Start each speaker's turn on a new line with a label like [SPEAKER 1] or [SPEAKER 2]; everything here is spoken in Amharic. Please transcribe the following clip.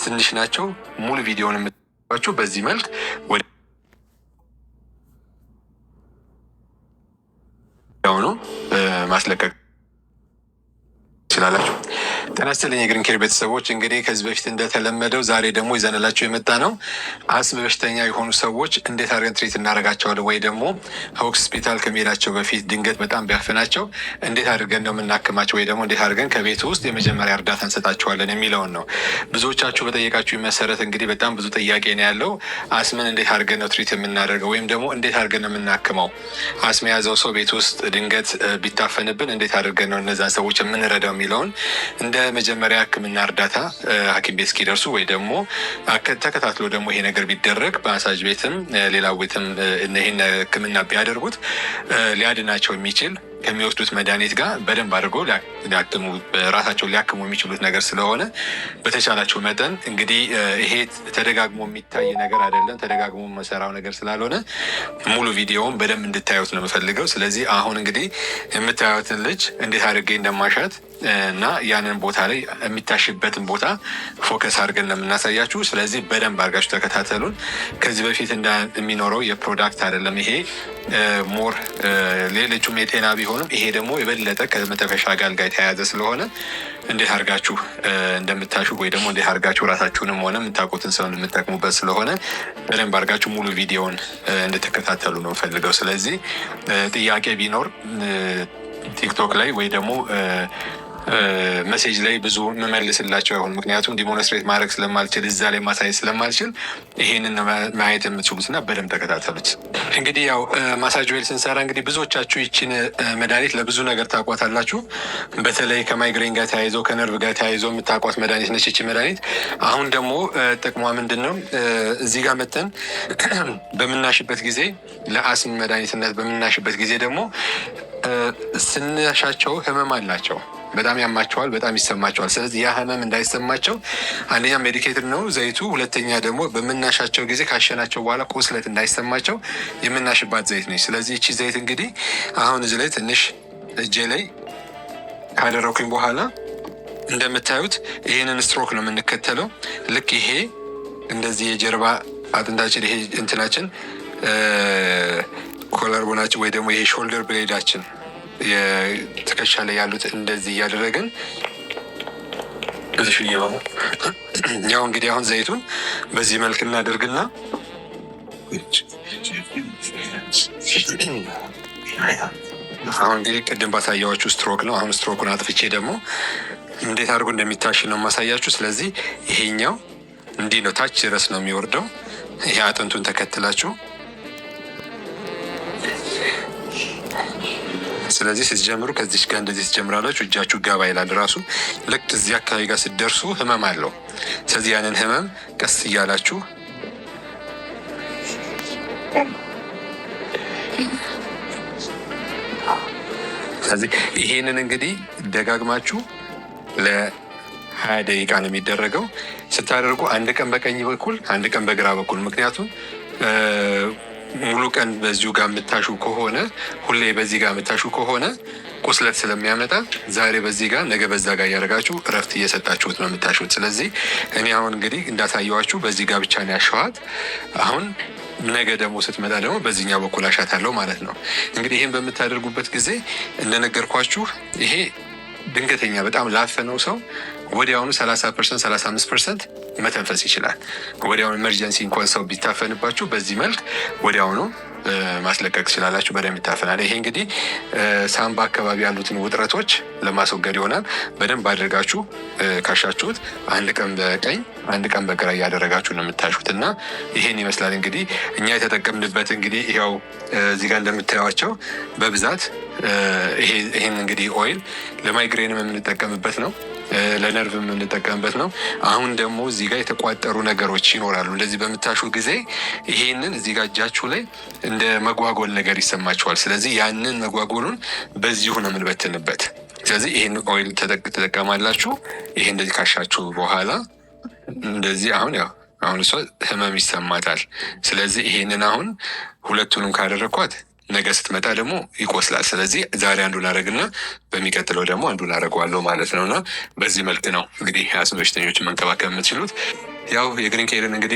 [SPEAKER 1] ትንሽ ናቸው። ሙሉ ቪዲዮውን የምታዩቸው በዚህ መልክ ወደ ሆኖ ማስለቀቅ ትችላላችሁ። ጤና ይስጥልኝ የግሪን ኬር ቤተሰቦች፣ እንግዲህ ከዚህ በፊት እንደተለመደው ዛሬ ደግሞ ይዘንላቸው የመጣ ነው አስም በሽተኛ የሆኑ ሰዎች እንዴት አድርገን ትሪት እናደርጋቸዋለን፣ ወይ ደግሞ ሆስፒታል ከመሄዳቸው በፊት ድንገት በጣም ቢያፍናቸው እንዴት አድርገን ነው የምናክማቸው፣ ወይ ደግሞ እንዴት አድርገን ከቤት ውስጥ የመጀመሪያ እርዳታ እንሰጣቸዋለን የሚለውን ነው። ብዙዎቻችሁ በጠየቃችሁ መሰረት እንግዲህ በጣም ብዙ ጥያቄ ነው ያለው። አስምን እንዴት አድርገን ነው ትሪት የምናደርገው፣ ወይም ደግሞ እንዴት አድርገን ነው የምናክመው? አስም የያዘው ሰው ቤት ውስጥ ድንገት ቢታፈንብን እንዴት አድርገን ነው እነዛን ሰዎች የምንረዳው የሚለውን እንደ መጀመሪያ ሕክምና እርዳታ ሐኪም ቤት እስኪደርሱ ወይ ደግሞ ተከታትሎ ደግሞ ይሄ ነገር ቢደረግ በማሳጅ ቤትም ሌላ ቤትም ይህን ሕክምና ቢያደርጉት ሊያድናቸው የሚችል ከሚወስዱት መድኃኒት ጋር በደንብ አድርጎ ሊያክሙ ራሳቸው ሊያክሙ የሚችሉት ነገር ስለሆነ በተቻላቸው መጠን እንግዲህ ይሄ ተደጋግሞ የሚታይ ነገር አይደለም፣ ተደጋግሞ መሰራው ነገር ስላልሆነ ሙሉ ቪዲዮውን በደንብ እንድታዩት ነው የምፈልገው። ስለዚህ አሁን እንግዲህ የምታዩትን ልጅ እንዴት አድርጌ እንደማሻት እና ያንን ቦታ ላይ የሚታሽበትን ቦታ ፎከስ አድርገን ለምናሳያችሁ። ስለዚህ በደንብ አድርጋችሁ ተከታተሉን። ከዚህ በፊት የሚኖረው የፕሮዳክት አይደለም ይሄ ሞር ሌሎቹም የጤና ቢሆንም ይሄ ደግሞ የበለጠ ከመተንፈሻ አካል ጋር የተያያዘ ስለሆነ እንዴት አድርጋችሁ እንደምታሹ ወይ ደግሞ እንዴት አድርጋችሁ ራሳችሁንም ሆነ የምታውቁትን ሰው የምትጠቅሙበት ስለሆነ በደንብ አድርጋችሁ ሙሉ ቪዲዮውን እንድትከታተሉ ነው ፈልገው። ስለዚህ ጥያቄ ቢኖር ቲክቶክ ላይ ወይ ደግሞ መሴጅ ላይ ብዙ መመልስላቸው አይሆን፣ ምክንያቱም ዲሞንስትሬት ማድረግ ስለማልችል እዛ ላይ ማሳየት ስለማልችል ይሄንን ማየት የምትችሉትና በደንብ ተከታተሉት። እንግዲህ ያው ማሳጅ ዌል ስንሰራ እንግዲህ ብዙዎቻችሁ ይችን መድኃኒት ለብዙ ነገር ታቋታላችሁ። በተለይ ከማይግሬን ጋር ተያይዞ ከነርቭ ጋር ተያይዞ የምታቋት መድኃኒት ነች ይቺ መድኃኒት። አሁን ደግሞ ጥቅሟ ምንድን ነው? እዚህ ጋር መተን በምናሽበት ጊዜ ለአስም መድኃኒትነት በምናሽበት ጊዜ ደግሞ ስናሻቸው ህመም አላቸው፣ በጣም ያማቸዋል፣ በጣም ይሰማቸዋል። ስለዚህ ያ ህመም እንዳይሰማቸው አንደኛ ሜዲኬትድ ነው ዘይቱ፣ ሁለተኛ ደግሞ በምናሻቸው ጊዜ ካሸናቸው በኋላ ቁስለት እንዳይሰማቸው የምናሽባት ዘይት ነች። ስለዚህ እቺ ዘይት እንግዲህ አሁን እዚህ ላይ ትንሽ እጄ ላይ ካደረኩኝ በኋላ እንደምታዩት ይሄንን ስትሮክ ነው የምንከተለው። ልክ ይሄ እንደዚህ የጀርባ አጥንታችን ይሄ እንትናችን ኮለር ቦናችን ወይ ደግሞ ይሄ ሾልደር ብሌዳችን የትከሻ ላይ ያሉት እንደዚህ እያደረግን ያው እንግዲህ አሁን ዘይቱን በዚህ መልክ እናደርግና አሁን እንግዲህ ቅድም ባሳያችሁ ስትሮክ ነው። አሁን ስትሮኩን አጥፍቼ ደግሞ እንዴት አድርጎ እንደሚታሽ ነው ማሳያችሁ። ስለዚህ ይሄኛው እንዲህ ነው፣ ታች ድረስ ነው የሚወርደው። ይሄ አጥንቱን ተከትላችሁ ስለዚህ ስትጀምሩ ከዚች ጋር እንደዚህ ትጀምራላችሁ። እጃችሁ ገባ ይላል ራሱ። ልክ እዚህ አካባቢ ጋር ስትደርሱ ህመም አለው። ስለዚህ ያንን ህመም ቀስ እያላችሁ ስለዚህ ይሄንን እንግዲህ ደጋግማችሁ ለ20 ደቂቃ ነው የሚደረገው። ስታደርጉ አንድ ቀን በቀኝ በኩል አንድ ቀን በግራ በኩል፣ ምክንያቱም ሙሉ ቀን በዚሁ ጋር የምታሹ ከሆነ ሁሌ በዚህ ጋር የምታሹ ከሆነ ቁስለት ስለሚያመጣ ዛሬ በዚህ ጋር ነገ በዛ ጋር እያደረጋችሁ እረፍት እየሰጣችሁት ነው የምታሹት። ስለዚህ እኔ አሁን እንግዲህ እንዳሳየዋችሁ በዚህ ጋር ብቻ ነው ያሸዋት። አሁን ነገ ደግሞ ስትመጣ ደግሞ በዚህኛው በኩል አሻታለሁ ማለት ነው። እንግዲህ ይህን በምታደርጉበት ጊዜ እንደነገርኳችሁ ይሄ ድንገተኛ በጣም ላፈነው ሰው ወዲያውኑ 30% 35% መተንፈስ ይችላል። ወዲያውኑ ኤመርጀንሲ እንኳን ሰው ቢታፈንባችሁ በዚህ መልክ ወዲያውኑ ማስለቀቅ ትችላላችሁ። በደንብ ይታፈናል። ይሄ እንግዲህ ሳምባ አካባቢ ያሉትን ውጥረቶች ለማስወገድ ይሆናል። በደንብ አድርጋችሁ ካሻችሁት አንድ ቀን በቀኝ አንድ ቀን በግራ እያደረጋችሁ ነው የምታሹት እና ይሄን ይመስላል። እንግዲህ እኛ የተጠቀምንበት እንግዲህ ያው እዚህ ጋር እንደምታዩቸው በብዛት ይሄን እንግዲህ ኦይል ለማይግሬንም የምንጠቀምበት ነው፣ ለነርቭ የምንጠቀምበት ነው። አሁን ደግሞ እዚህ ጋር የተቋጠሩ ነገሮች ይኖራሉ። እንደዚህ በምታሹ ጊዜ ይሄንን እዚህ ጋር እጃችሁ ላይ እንደ መጓጎል ነገር ይሰማችኋል። ስለዚህ ያንን መጓጎሉን በዚሁ ነው የምንበትንበት። ስለዚህ ይሄን ኦይል ተጠቀማላችሁ። ይሄ እንደዚህ ካሻችሁ በኋላ እንደዚህ አሁን እሷ ህመም ይሰማታል። ስለዚህ ይሄንን አሁን ሁለቱንም ካደረኳት ነገ ስትመጣ ደግሞ ይቆስላል። ስለዚህ ዛሬ አንዱን አረግና በሚቀጥለው ደግሞ አንዱን አረገዋለሁ ማለት ነው። እና በዚህ መልክ ነው እንግዲህ አስም በሽተኞችን መንከባከብ የምትችሉት። ያው የግሪን ኬርን እንግዲህ